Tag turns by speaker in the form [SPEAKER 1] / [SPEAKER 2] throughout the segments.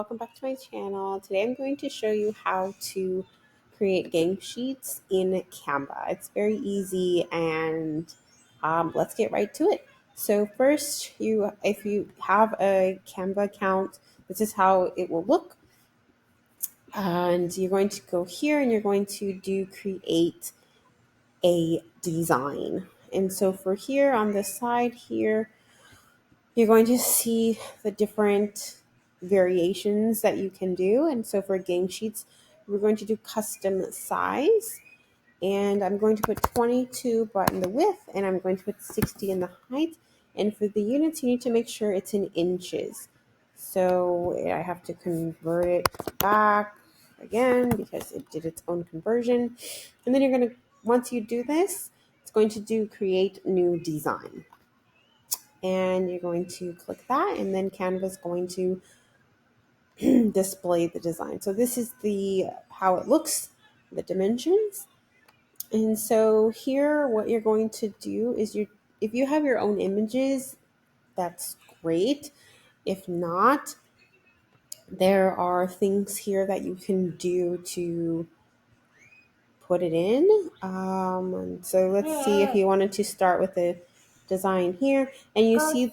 [SPEAKER 1] Welcome back to my channel. Today I'm going to show you how to create game sheets in Canva. It's very easy and let's get right to it. So first, if you have a Canva account, this is how it will look. And you're going to go here and you're going to do create a design. And so for here on the side here, you're going to see the different variations that you can do. And so for game sheets, we're going to do custom size. And I'm going to put 22 in the width, and I'm going to put 60 in the height. And for the units, you need to make sure it's in inches. So I have to convert it back again because it did its own conversion. And then you're going to, once you do this, it's going to do create new design, and you're going to click that, and then Canva is going to display the design. So this is the how it looks, the dimensions. And so here what you're going to do is if you have your own images, that's great. If not, there are things here that you can do to put it in. And so let's see, if you wanted to start with the design here, and you see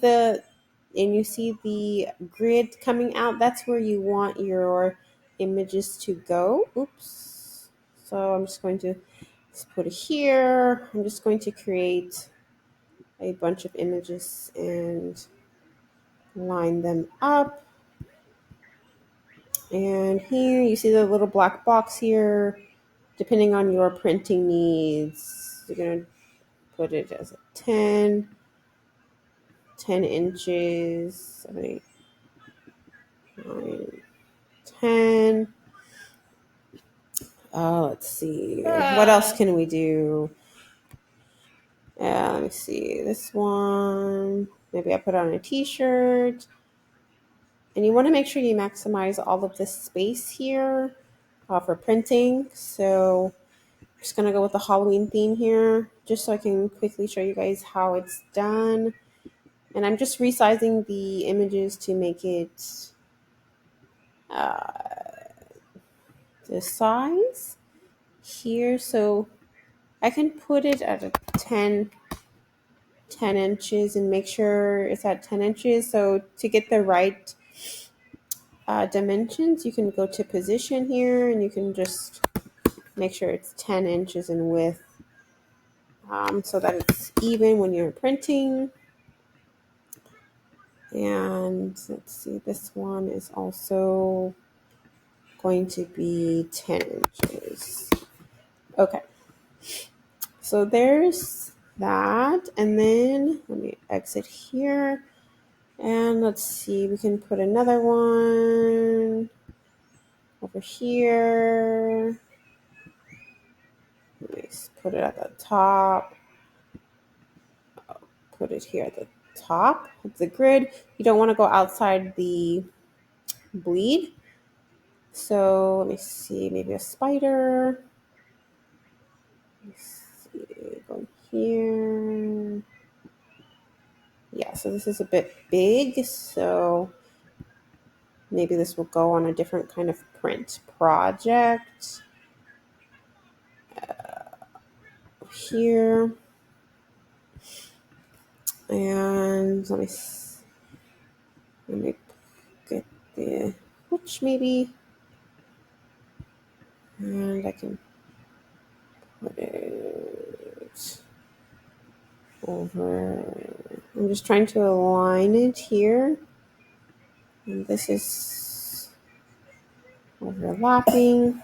[SPEAKER 1] the grid coming out, that's where you want your images to go. Oops. So I'm just going to put it here. I'm just going to create a bunch of images and line them up. And here you see the little black box here. Depending on your printing needs, you're going to put it as a 10 inches, 7, 8, 9, 10. Let's see. What else can we do? Let me see. This one. Maybe I put on a t-shirt. And you want to make sure you maximize all of this space here for printing. So I'm just going to go with the Halloween theme here, just so I can quickly show you guys how it's done. And I'm just resizing the images to make it the size here. So I can put it at a 10 inches and make sure it's at 10 inches. So to get the right dimensions, you can go to position here and you can just make sure it's 10 inches in width, so that it's even when you're printing. And let's see, this one is also going to be 10 inches. Okay, so there's that. And then let me exit here. And let's see, we can put another one over here. Let me put it at the top. Put it here at the top of the grid. You don't want to go outside the bleed. So let me see, maybe a spider. Let's see, go here. Yeah, so this is a bit big, so maybe this will go on a different kind of print project. Here. And let me get the, which maybe, and I can put it over. I'm just trying to align it here. And this is overlapping.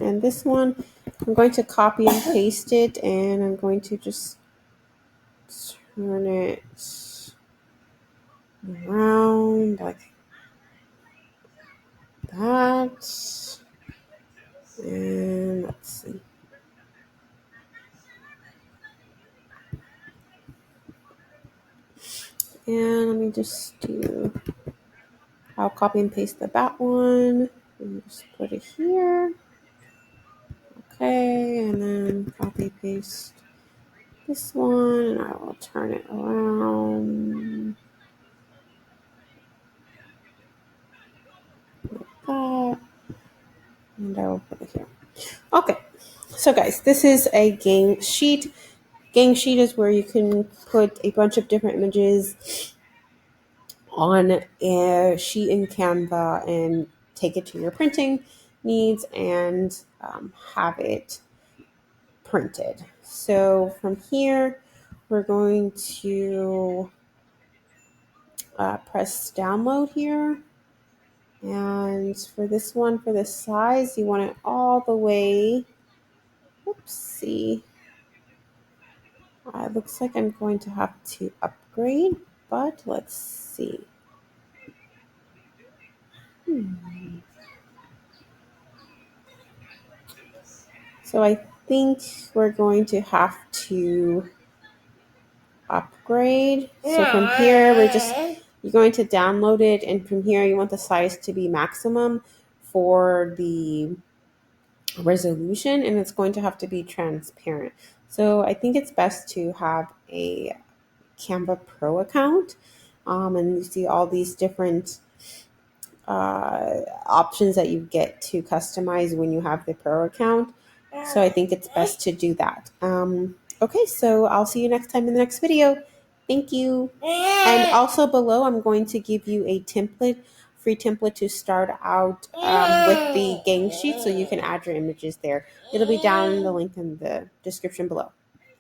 [SPEAKER 1] And this one, I'm going to copy and paste it, and I'm going to just turn it around like that. And let's see. And let me just I'll copy and paste the back one and just put it here. Okay, and then copy paste this one, and I will turn it around. And I will put it here. Okay, so guys, this is a gang sheet. Gang sheet is where you can put a bunch of different images on a sheet in Canva and take it to your printing needs and have it printed. So from here, we're going to press download here. And for this one, for the size, you want it all the way. Oopsie. Looks like I'm going to have to upgrade, but let's see. So I think we're going to have to upgrade. So from here, you're going to download it, and from here, you want the size to be maximum for the resolution, and it's going to have to be transparent. So I think it's best to have a Canva Pro account, and you see all these different options that you get to customize when you have the Pro account. So I think it's best to do that. Okay, so I'll see you next time in the next video. Thank you. And also below, I'm going to give you a free template to start out with the gang sheet so you can add your images there. It'll be down in the link in the description below.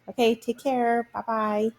[SPEAKER 1] Okay, take care. Bye-bye.